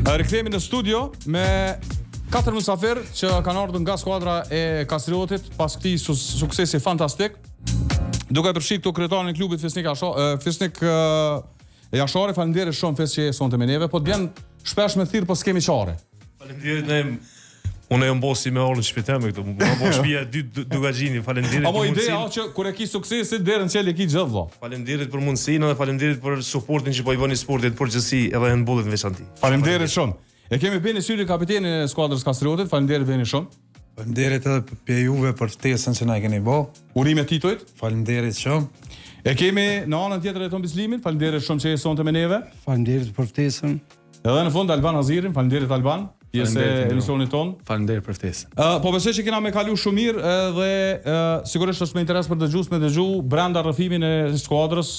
Rikthehemi në studio me 4 mysafir që kanë ardhur nga skuadra e Kastriotit pas këtij suksesi fantastik. Duke përfshi këtu kryetarin e klubit Fisnik Jashari, faleminderit shumë Fis që sonte me neve, po të vjen shpesh me thirr, po s'kemi çare. Faleminderit unë jam bosi me orën shpiteme këtu. Më po shtëpia 2 Dugaxhini, faleminderit. Apo ideja është që kur e ki suksesin derën çel e ki gjithë vëlla. Faleminderit për mundësinë dhe faleminderit për suportin që po i bëni sportit përgjithësi edhe handbollit në veçantë. Faleminderit shumë. E kemi Beni Syri, kapitenin e skuadrës Kastriotit. Faleminderit Beni shumë. Faleminderit edhe për juve për ftesën që na keni bë. Urime titujt. Faleminderit shumë. E kemi në anën tjetër e Tom Bislimin. Faleminderit shumë që je sonte me neve. Faleminderit për ftesën. Edhe në fund Alban Azirin. Faleminderit Alban. Pjesë e emisionit ton. Faleminderit për ftesën. Po besoj që kena me kalu shumë mirë dhe sigurisht është me interes për dëgju brenda rrëfimin e skuadrës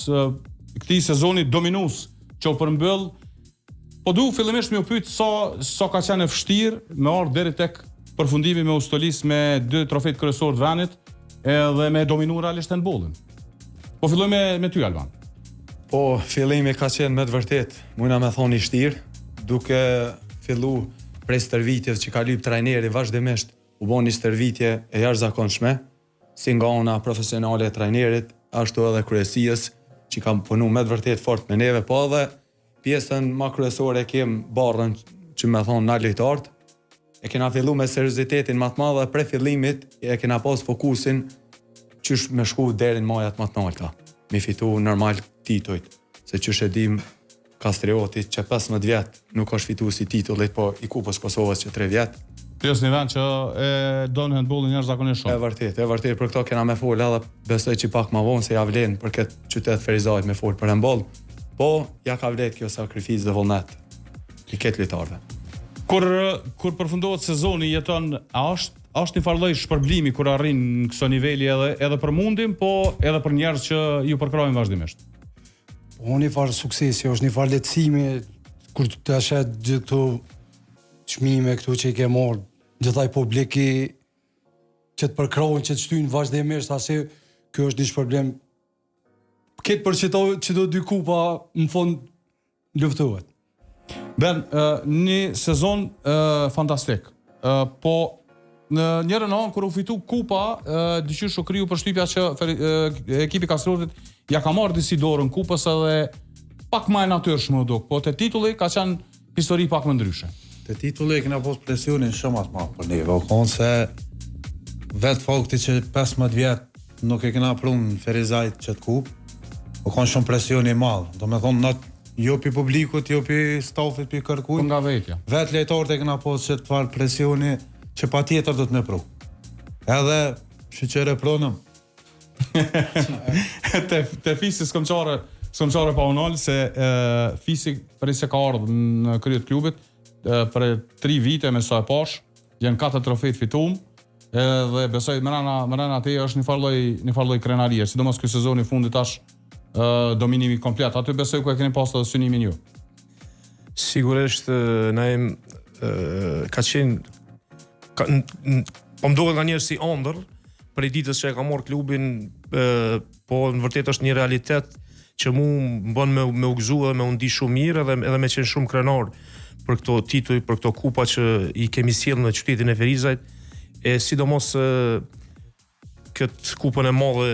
këtij sezoni dominues që u përmbyll. Po du fillimisht më u pyet sa ka qenë vështirë me ardhur deri tek përfundimi me Ustolis me 2 trofejt kryesorë të vendit edhe me dominuar realisht handbollin. Po fillojmë me ty Alban. Po fillimi ka qenë me të vërtet, mundna me thonë i vështirë, duke fillu prej stërvitjeve që ka lyp trajneri vazhdimisht u bën një stërvitje e jashtëzakonshme, si nga ana profesionale e trajnerit, ashtu edhe kryesisë që kanë punuar me të vërtet fort me neve, po edhe pjesën më kryesore kem barrën që më thon na lojtarët. E kena filluar me seriozitetin më të madh dhe prej fillimit e kena pas fokusin qysh me shku deri në majat më të larta. Me fitu normal titujt, se qysh e dim Kastrioti që 15 vjet nuk është fitu si titullit, po i Kupës Kosovës që 3 vjet. Pjesë një vend që e donë handbollin jashtëzakonisht shumë. E vërtet për këto kena me fol edhe besoj që pak më vonë se ja vlen për këtë qytet Ferizajt me fol për handboll, po ja ka vlet kjo sakrificë dhe vullnet i këtë lojtarëve. Kur përfundohet sezoni jeton është një farë lloj shpërblimi kur arrin në këso niveli edhe për mundim, po edhe për njerëz që ju përkrojnë vazhdimisht. Një farë suksesi, është një farë lehtësimi kur të ashet gjithë këto çmime këtu që i ke marrë, gjithaj publiki që të përkrojnë, që të shtyjnë vazhdimisht, ase kjo është një problem. Këtë për çdo 2 kupa në fund luftohet. Ben, një sezon fantastik. Po në njërën anë kur u fitu kupa, dyqysh u kriju përshtypja që ekipi Kastriotit ja ka marrë disi dorën kupës edhe pak më e natyrshme u duk, po te titulli ka qenë histori pak më ndryshe. Te titulli kena pas presionin shumë atë madh për neve, konë se vetë fakti që 15 vjet nuk e kena prunë në Ferizajt që të kupë, o konë shumë presioni madh, do me thonë jo pi publikut, jo pi stafit, pi kërkuj. Nga vetja. Vetë lejtarët e kena pas që të farë presioni që pa tjetër do të me pru. Edhe shqyqere pronëm. Te Fisi s'kom qare pa unal se Fisi për se ka ardhë në kryet klubit për 3 vite me sa e pash, janë 4 trofejt fitum dhe besoj mërana te është një farloj krenarie, sidomos ky sezoni fundit tash dominimi komplet. Aty besoj ku e keni pas të synimin ju. Sigurisht na ka qenë po më duket nga njerë si ëndër për i ditës që e ka marrë klubin, po në vërtet është një realitet që mu më bën me u gëzu dhe me u ndi shumë mirë edhe me qenë shumë krenar për këto tituj, për këto kupa që i kemi sjellë në qytetin e Ferizajt, e sidomos këtë kupën e madhe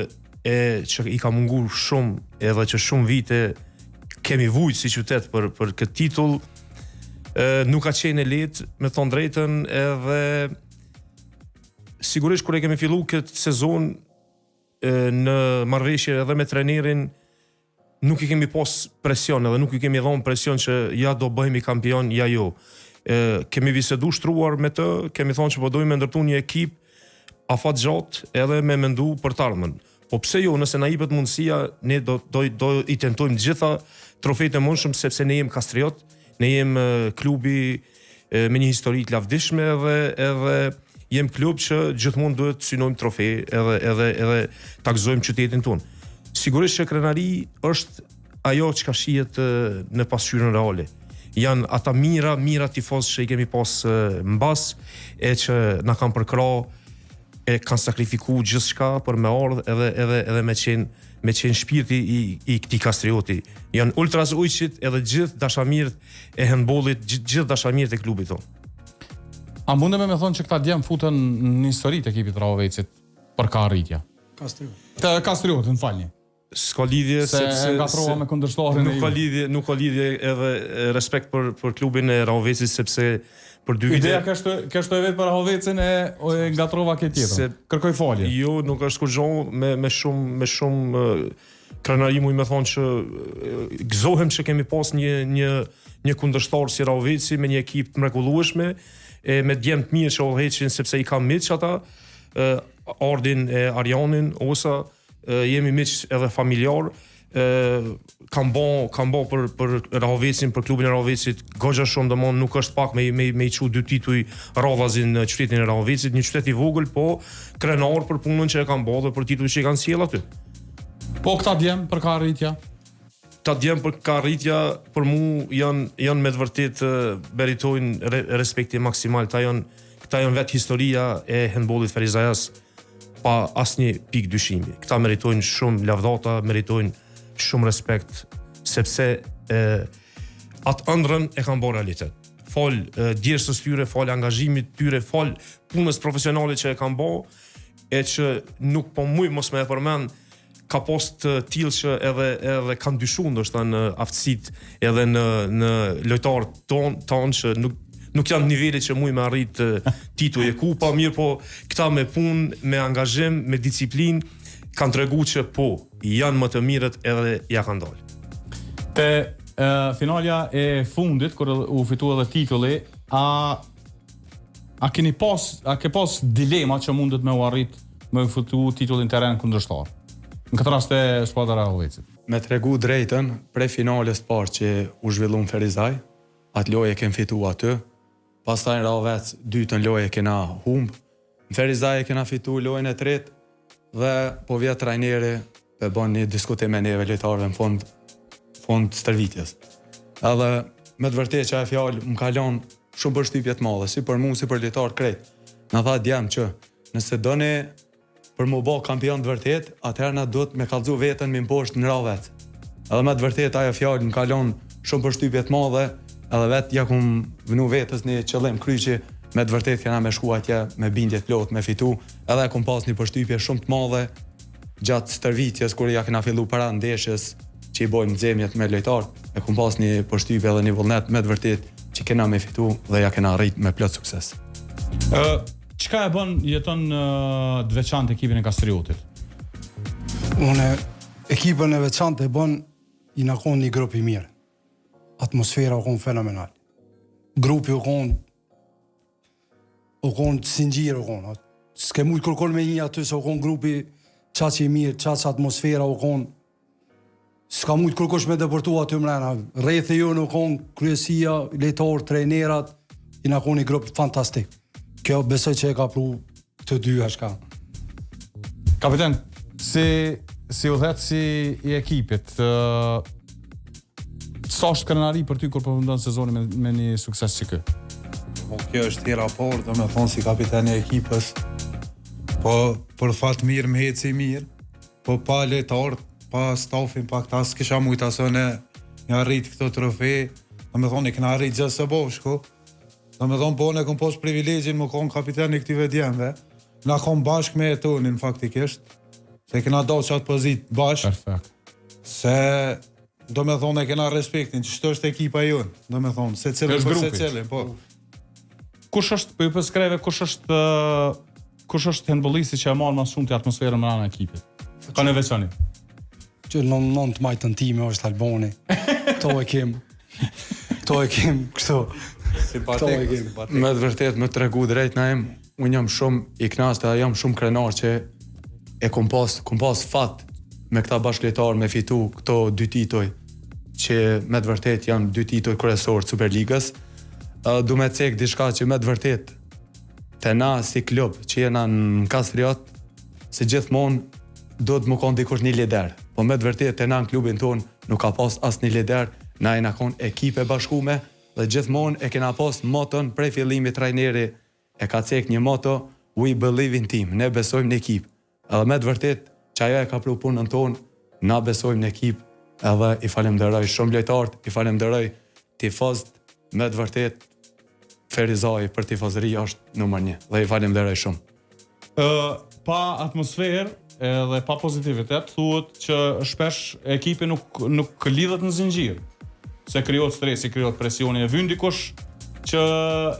që i ka mungur shumë edhe që shumë vite kemi vujt si qytet për këtë titull, nuk ka qenë e lehtë, me thonë drejtën, edhe sigurisht kur e kemi fillu këtë sezon në marrëveshje edhe me trenerin, nuk i kemi pas presion edhe nuk i kemi dhënë presion që ja do bëhemi kampion, ja jo. Kemi bisedu shtruar me të, kemi thonë që po dojmë me ndërtu një ekip afat gjatë edhe me mendu për të ardhmen. Po pse jo, nëse na jepet mundësia, ne do i tentojmë gjitha trofejt e mundshëm, sepse ne jem Kastriot, ne jem klubi me një histori të lavdishme edhe jem klub që gjithmonë duhet të synojmë trofej edhe ta gëzojmë qytetin tonë. Sigurisht që krenari është ajo që ka shihet në pasqyrën reale. Janë ata mira tifozë që i kemi pas mbas e që na kanë përkrah e kanë sakrifikuar gjithçka për me ardh edhe me qenë shpirti i këtij Kastrioti. Janë ultras ujqit edhe gjithë dashamirët e handbollit, gjithë dashamirët e klubit tonë. A mundem me thonë që këta djem futen në historitë e ekipit Rahovecit për ka arritja? Kastrioti, më falni. S'ka lidhje sepse ngatrova me kundërshtarin e ju. Nuk ka lidhje edhe respekt për klubin e Rahovecit sepse për 2 vite. Ideja kështu e vetë për Rahovecin e ngatrova këtë tjetër. Kërkoj falje. Jo, nuk është kurrë me shumë krenari mu i me thonë që gëzohem që kemi pas një kundërshtar si Rahoveci me një ekip të mrekullueshme, me djemë të mirë që Rahovecin sepse i kam miq ata, Ardin e Arjanin, Osa, jemi miq edhe familjar, kam bo për Rahovecin, për klubin e Rahovecit, goxha shumë domon nuk është pak me i çu 2 tituj radhazin në qytetin e Rahovecit, një qytet i vogël, po krenar për punën që e kanë bërë dhe për titujt që i kanë sjell aty. Po këta djem për ka arritja? Ta djem për ka arritja për mu janë me të vërtet meritojnë respekti maksimal. Këta janë vetë historia e handbollit Ferizajas pa asnjë pikë dyshimi. Këta meritojnë shumë lavdata, meritojnë shumë respekt sepse atë ëndrrën e kanë bërë realitet. Fal djersës tyre, fal angazhimit tyre, fal punës profesionale që e kanë bërë, e që nuk po muj mos me e përmend ka pas të tillë që edhe kanë dyshuar ndoshta në aftësitë edhe në lojtarët tonë që nuk janë nivelit që muj me arrit tituj e kupa, mirë po këta me punë, me angazhim, me disiplinë kanë treguar që po janë më të mirët edhe ja kanë dalë. Te finalja e fundit kur u fitua edhe titulli, a ke pas dilema që mundet me u arrit me u fitu titullin terren kundërshtar? Në këtë rast e skuadra e Rahovecit. Me tregu drejtën, prej finales të parë që u zhvillun Ferizaj, atë lojë e kem fitu aty, pastaj në Rahovec, dytën lojë e kena humbë, në Ferizaj e kena fitu lojën e tretë, dhe po vjet trajneri pe bën një diskutim me neve lojtarëve në fund stërvitjes. Edhe me të vërtetë që ajo fjalë më ka lënë shumë përshtypje të mëdha, si për mua si për lojtar krejt. Na tha djem që nëse doni për mu bë kampion të vërtet, atëherë na duhet me kallëzu veten me poshtë në Rahovec. Edhe me të vërtetë ajo fjalë më ka lënë shumë përshtypje të mëdha, edhe vetë ja kum vënë vetes një qëllim kryqi. Me të vërtet kena me shku atje me bindje të plot, me fitu, edhe kom pas një përshtypje shumë të madhe gjatë stërvitjes kur ja kena fillu para ndeshjes që i bojmë nxemjet me lojtar, e kom pas një përshtypje edhe një vullnet me të vërtet që kena me fitu dhe ja kena arrit me plot sukses. Çka e bën jeton të veçantë ekipin e Kastriotit? Ekipën e veçantë e bën i na kon një grup i mirë. Atmosfera u kon fenomenal. Grupi u kon sinxhir u kon. S'ke mujt kërkon me një aty se u kon grupi çaq i mirë, çaq atmosfera u kon. S'ka mujt kërkosh me depërtu aty mrena. Rrethi ju u kon kryesia, lejtor, trajnerat, i na kon një grup fantastik. Kjo besoj që e ka pru të dy ashka. Kapiten, si udhëheci i ekipit, sa është krenari për ty kur përfundon sezonin me një sukses si ky? Kjo është tjera por, do me thonë si kapiteni e ekipës, po për fat mirë më heci mirë, po pa lojtar, pa stafin, pa këta s'kisha mujt asone një arrit këto trofe, do me thonë e këna arrit gjithë së bashku, do me thonë po ne kom pos privilegjin më konë kapiteni këtive djemve, na kom bashk me tonin faktikisht, se këna do qatë pozit bashk, Perfekt. Se do me thonë e këna respektin, që shto është ekipa jonë, do me thonë, se cilën për se cilën, po. Kush është, për ju përskreve, kush është handbollisti që e marrë më shumë të atmosferën më anë ekipit? Ka në veçani? Që në të majtën time është Alboni. To e kem kështu. Simpatik. Me të vërtet me tregu drejt na unë jam shumë i kënaqur dhe jam shumë krenar që e kom pas fat me këta bashkëlojtar me fitu këto 2 tituj që me të vërtet janë 2 tituj kryesor të Superligës. Du me cek diçka që me të vërtet të na si klub që jena në Kastriot, se gjithmonë do të më konë dikush një lider, po me të vërtet të na në klubin tonë nuk ka pas as një lider, na e na konë ekipe bashkume dhe gjithmonë e kena pas moton prej fillimit trajneri e ka cek një moto, we believe in team, ne besojmë në ekip. Edhe me të vërtet, që ajo e ka pru punën tonë, na besojmë në ekip, edhe i falemderoj shumë lojtarët, i falemderoj tifozët, me të vërtet, Ferizaj për tifozëri është numër 1, dhe i falemderoj shumë. Pa atmosferë edhe pa pozitivitet, thuhet që shpesh ekipi nuk lidhet në zinxhir. Se krijohet stresi, krijohet presioni, e vjen dikush që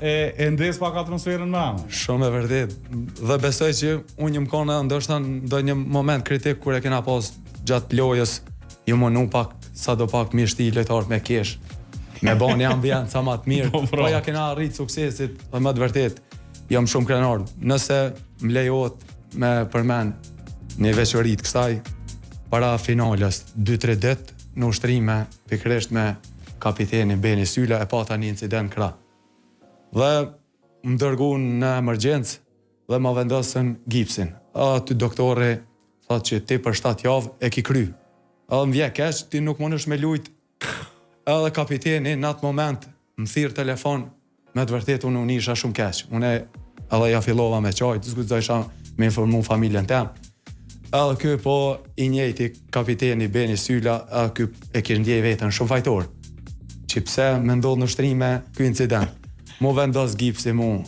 e ndes pak atmosferën me anë. Shumë e vërtet. Dhe besoj që unë jam kanë ndoshta ndonjë moment kritik kur e kena pas gjatë lojës, ju mënu pak sadopak mirë shti lojtarët me kesh. Me bani ambient sa më të mirë. Po ja kena arrit suksesit, dhe më të vërtet jam shumë krenar. Nëse më lejohet me përmend një veçori të kësaj para finales 2-3 ditë në ushtrime pikërisht me kapitenin Beni Syla e pata një incident krah. Dhe më dërguan në emergjencë dhe më vendosën gipsin. Aty doktori thotë që ti për 7 javë e ki kry. Edhe më vje keq, ti nuk mundesh me lujt. Edhe kapiteni në atë moment më thirr telefon, me të vërtetë unë isha shumë keq. Unë edhe ja fillova me çaj, diskutoisha me informu familjen tem. Edhe ky po i njëjti kapiteni Beni Syla, ky e kishte ndjej veten shumë fajtor. Që pse më ndodh në shtrime ky incident. Mu vendos gipsi mu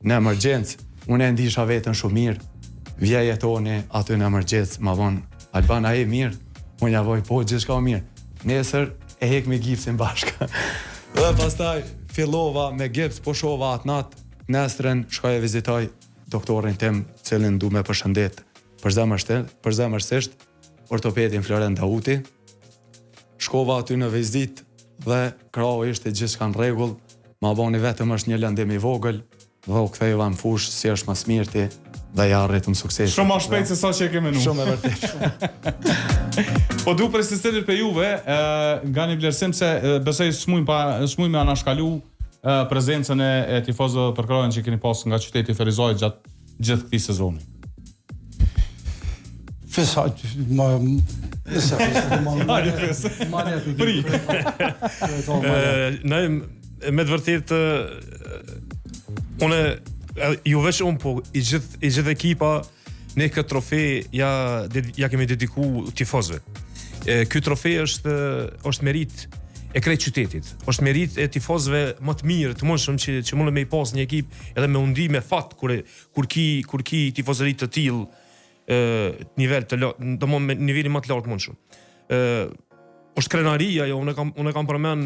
në emergjencë, unë e ndisha veten shumë mirë. Vje jetoni aty në emergjencë, ma vonë Albana e mirë, unë javoj po gjithçka mirë. Nesër e hek me gipsin bashkë. Dhe pastaj fillova me gips, po shova atë natë, nesërën shkoj e vizitoj doktorin tim, cilin du me përshëndet përzemërsisht, ortopedin Florent Dauti. Shkova aty në vizit dhe krau ishte gjithçka në rregull, ma bani vetëm është një lëndim i vogël, dhe u ktheva në fush si është mas mirti dhe ja arritëm sukses. Shumë më shpejt se sa që e ke menuar. Shumë e vërtet. Po du për sistemit për juve, nga një vlerësim se besoj s'muj me anashkalu prezencën e tifozëve për Krojen që keni pas nga qyteti Ferizaj gjatë gjithë këtij sezoni. Fesat, me të vërtet unë ju veç unë po i gjithë ekipa ne këtë trofe ja kemi dediku tifozëve. Ky trofe është merit e krejt qytetit. Është merit e tifozëve më të mirë, të mundshëm që mund me i pas një ekip edhe me undi me fat kur ki tifozëri të tillë nivel të lartë, domthonë me nivelin më të lartë mundshëm. Është krenaria, unë kam përmend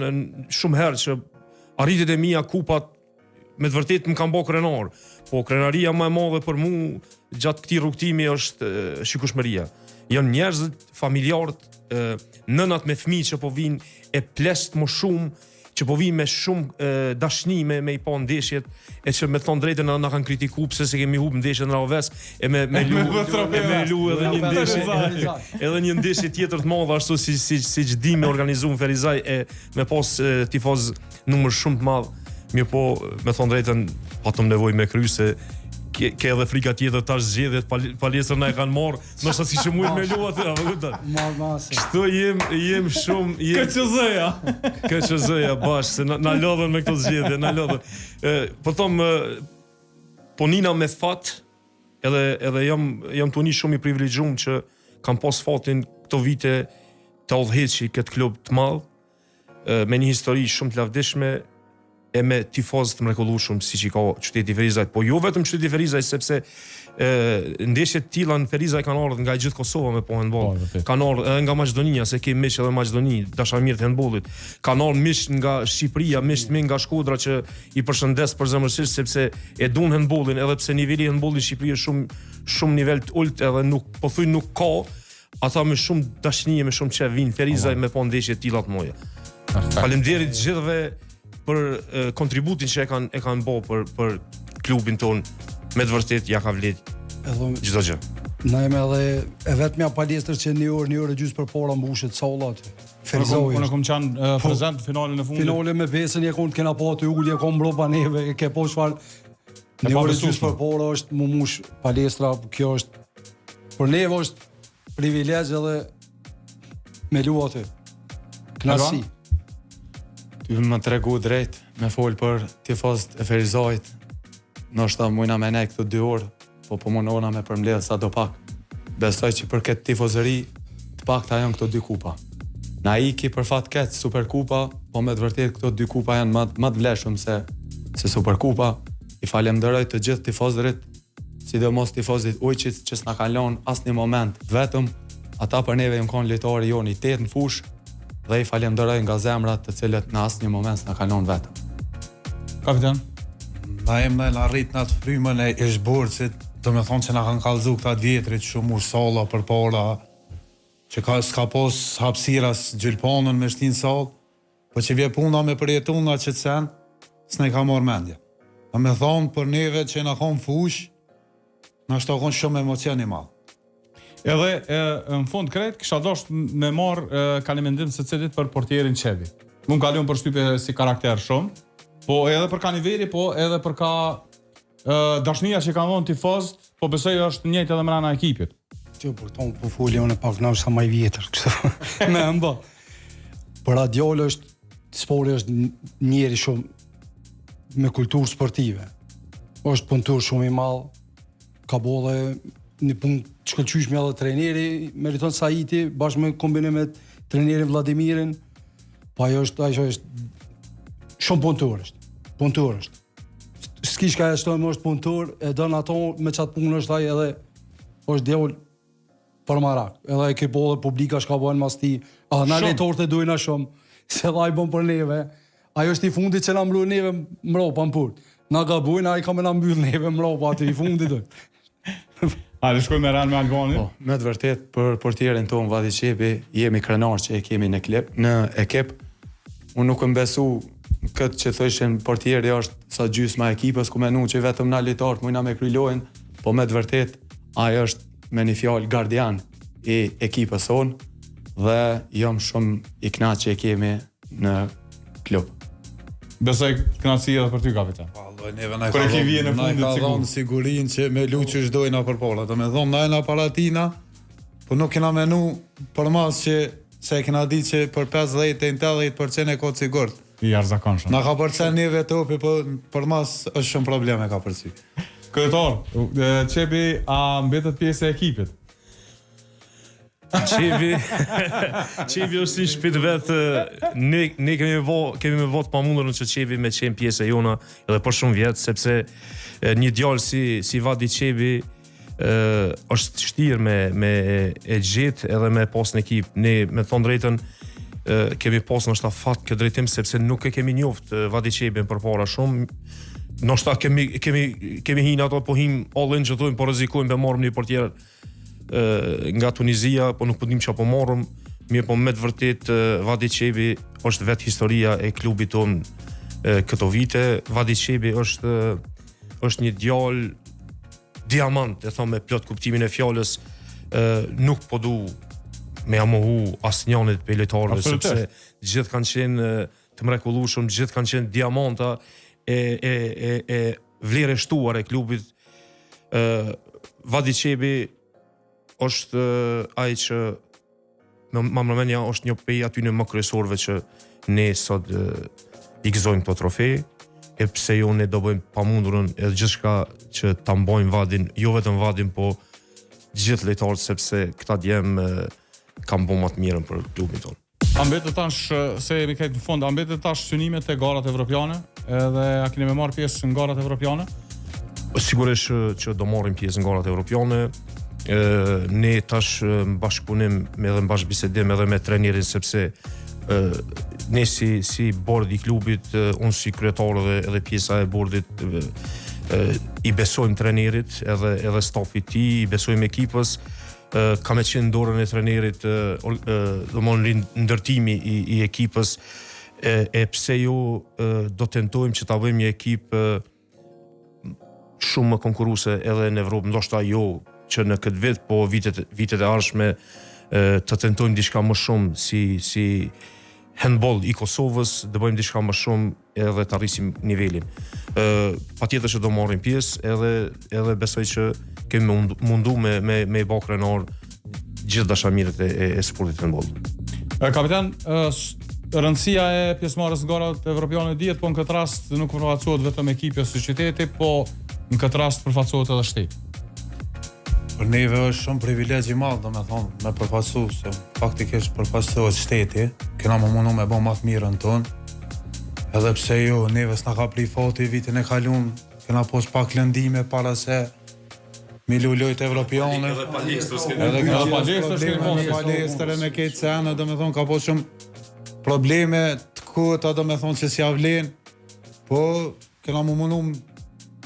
shumë herë që arritjet e mia kupat me të vërtet më kam bë krenar, po krenaria më e madhe për mu gjatë këtij rrugtimi është shikueshmëria. Janë njerëz familjarët, nënat me fëmijë që po vinë e plesht më shumë, që po vinë me shumë dashni me i pa ndeshjet, e që me thonë drejtën na kanë kritikuar pse se kemi humbë ndeshjen në Raves, e me lu edhe një ndeshje tjetër të madhe ashtu siç di me organizuar Ferizaj e me pas tifoz numër shumë të madh. Mirë po, me thonë drejtën, patëm nevojë me kry se ke edhe frika tjetër tash zgjedhjet, palestra na e kanë marrë, nëse si që mujt me lu atë, a kupton? Kështu jem shumë KÇZ-ja bash se na lodhën me këto zgjedhje, na lodhën. Po them po nina me fat, edhe jam tani shumë i privilegjuar që kam pas fatin këto vite të udhëheqi këtë klub të madh, me një histori shumë të lavdishme, e me tifozë të mrekullueshëm siç i ka qyteti Ferizaj, po jo vetëm qyteti Ferizaj, sepse ndeshjet të tilla në Ferizaj kanë ardhur nga gjithë Kosova me po handboll. Kanë ardhur edhe nga Maqedonia, se kemi miq edhe në Maqedoni, dashamirë të handbollit. Kanë ardhur miq nga Shqipëria, miq nga Shkodra që i përshëndes përzemërsisht sepse e duan handbollin, edhe pse niveli i handbollit në Shqipëri është shumë nivel të ulët edhe nuk ka, ata me shumë dashnie, me shumë çe vin Ferizaj me po ndeshje të tilla të mëdha. Faleminderit gjithëve për kontributin që e kanë bërë për klubin ton, me të vërtet ja ka vlet çdo gjë. Na jemi edhe e vetmja palestër që një orë gjysmë përpara mbushet salla aty. Ferizaj. Unë kam qenë prezant në finalen e fundit. Finale me Besën e kena pa aty ulje, ka mbrapa neve, ke po çfarë. Një orë gjysmë përpara është më mush palestra, kjo është për neve është privilegj edhe me lu aty. Knasi. Ty më tregu drejt me fol për tifozët e Ferizajit. ndoshta mujna me ne këto 2 orë, po mundona me përmbledh sa do pak. Besoj që për këtë tifozëri të pakta janë këto 2 kupa. Na iki për fat keq Superkupa, po me të vërtet këto 2 kupa janë më të vlefshëm se Superkupa. I falenderoj të gjithë tifozërit, sidomos tifozit Ujqit që s'na kanë lënë asnjë moment vetëm. Ata për neve janë kanë lojtarë jonë i 8 në fushë dhe i falenderoj nga zemra të cilët në asnjë moment s'na kanë lënë vetëm. Kapitan, Na na arrit në atë frymën e Ishborcit, do me thonë që na kanë kallëzu këta vjetrit shumë salla për para, që s'ka pos hapësiras gjylpanën me shtinë sallë, po që vje puna me përjetun nga që të sen, s'ne ka marrë mendje. Do me thonë për neve që na kanë fush, na shto konë shumë emocion i madh. edhe në fund krejt kisha dosht me marr kalimendim se cilit për portierin Qevi. Mund kalon për shtypje si karakter shumë, po edhe për ka niveli, po edhe për ka dashnia që kanë dhënë tifozët, po besoj është njëjtë edhe mbrana ekipit. Që për tonë po foli unë pak na sa më i vjetër, kështu. Me mba. Për Adiol sporti është njëri shumë me kulturë sportive. Është punëtor shumë i madh, ka bolle një punë shkëlqyeshme edhe trajneri Meriton Saiti bashkë me kombinim me trajnerin Vladimirin. Po ajo është shumë punëtor është. S'kish ka ashtu më është punëtor, e don ato me çat punë është ai edhe është djol për marak. Edhe ekipo dhe publika shka bojnë mas ti. Na lejtorët e dojna shumë, se dhe ai bon për neve. Ajo është i fundit që na mbroj neve mropa në purt. Na gabojnë, ai ka me na mbyll neve mropa aty i fundit doj. A le shkojmë me ran me Albanin? Po, me të vërtet për portierin ton Vadi Qepi jemi krenar që e kemi në ekip. Unë nuk më besu këtë që thëshin portieri është sa gjysma e ekipës, ku menu që vetëm na lojtarët mujna me krylojnë, po me të vërtet ai është me një fjalë gardian i ekipës son dhe jam shumë i kënaqur që e kemi në klub. Besoj kënaqësi edhe për ty kapitan. Neve na Kur e ke vjen në fundit ka dhënë sigurinë që me luçi çdojna përpara. Do me thonë na jena paratina, po nuk kena menu për mas që se kena ditë që për 50-80% e ka sigurt. I arzakonshëm. Na ka përcen neve topi, po për mas është shumë probleme ka përcy. Kryetar, Qepi a mbetet pjesë e ekipit? Qevi është një shpit vetë, ne kemi me votë pa mundurën që Qevi me qenë pjesë e jona edhe për shumë vjetë, sepse një djallë si Vadi Qevi është shtirë me e gjithë edhe me pas në ekip. Ne me thonë drejtën kemi pas në shta fatë këtë drejtim, sepse nuk e kemi njoftë Vadi Qebin për para shumë. Nështë kemi hinë ato, po hinë all-in që thujmë, po rrezikojmë për marrëm një portier nga Tunizia, po nuk po dim që po marrëm, mirë po me të vërtet Vadi Qebi është vetë historia e klubit tonë këto vite. Vadi Qebi është një djalë diamant, e thonë me plot kuptimin e fjalës, nuk po du me amohu asnjanit për lojtarëve, sepse gjithë kanë qenë të mrekullueshëm, gjithë kanë qenë diamanta e vlerë shtuar e klubit. Vadi Qebi është ai që Mamramenja është një pej aty në më kryesorëve që ne sot i gëzojmë këto trofe, e pse jo ne do bëjmë pamundurën edhe gjithçka që ta mbojmë Vadin, jo vetëm Vadin, po gjithë lojtarët, sepse këta djem kanë bërë më të mirën për klubin tonë. A mbetet tash, se jemi këtë në fund, a mbetet tash synimet e garat evropiane, edhe a keni me marrë pjesë në garat evropiane? Sigurisht që do marrim pjesë në garat evropiane. Ne tash në bashkëpunim edhe në bashkëbisedim edhe me trajnerin, sepse ne si bord i klubit, unë si kryetar edhe pjesa e bordit i besojmë trajnerit edhe stafit ti, i besojmë ekipës, ka me qenë dorën e trajnerit ndërtimi i ekipës, e pse jo do tentojmë që ta bëjmë një ekip shumë më konkurruese edhe në Evropë, ndoshta jo që në këtë vit, po vitet e ardhshme të tentojmë diçka më shumë si handball i Kosovës, të bëjmë diçka më shumë edhe të arrisim nivelin. Patjetër që do marrim pjesë, edhe besoj që kemi mundu me i bë krenar gjithë dashamirët e sportit handball. Kapitan, rëndësia e pjesëmarrjes në garat evropiane dihet, po në këtë rast nuk përfaqësohet vetëm ekipi ose qyteti, po në këtë rast përfaqësohet edhe shteti. Për neve është shumë privilegj i madh, domethënë, me përfaqësu se faktikisht përfaqësohet shteti, kena më mundu me bë më të mirën tonë. Edhe pse jo, neve s'na ka pli fati vitin e kaluar, kena pos pak lëndime para se mi lulojt evropiane. Edhe palestës palestër e këtë sene, domethënë ka pos shumë probleme të kota, domethënë që s'ja vlen, po kena më mundu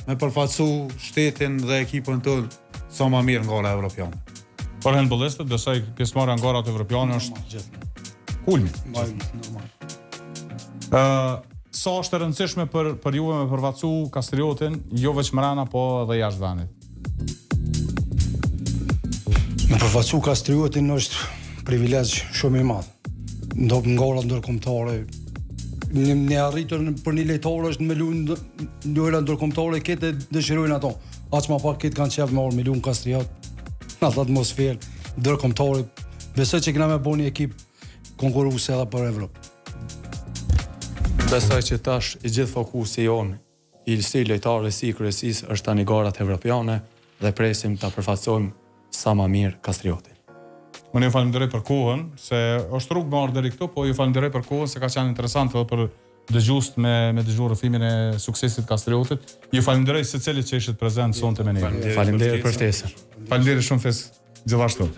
me përfaqësu shtetin dhe ekipën tonë sa më mirë nga gara evropiane. Por handballistët, besoj pjesëmarrja nga garat evropiane është kulmi. Normal. Sa është e rëndësishme për juve me përfaqësu Kastriotin, jo vetëm mrena, po edhe jashtë vendit? Me përfaqësu Kastriotin është privilegj shumë i madh. Nga gara ndërkombëtare, ne arritën për një lejtar është me lojra ndërkombëtare këtë dëshirojnë ato. Aq më pak këtë kanë qef me orë me luajn Kastriot. Në atë atmosferë ndërkombëtare, besoj që kena me bëni një ekip konkurruese edhe për Evropë. Besoj që tash i gjithë fokusi jonë, i si lojtarë si kryesisë është tani garat evropiane dhe presim ta përfaqësojmë sa më mirë Kastriotin. Unë ju falenderoj për kohën, se është rrugë me ardhur deri këtu, po ju falenderoj për kohën se ka qenë interesante edhe për dëgjuesit me dëgjuar rrëfimin e suksesit të Kastriotit. Ju falenderoj secilit që ishit prezant sonte me ne. Faleminderit për ftesën. Faleminderit shumë fes gjithashtu.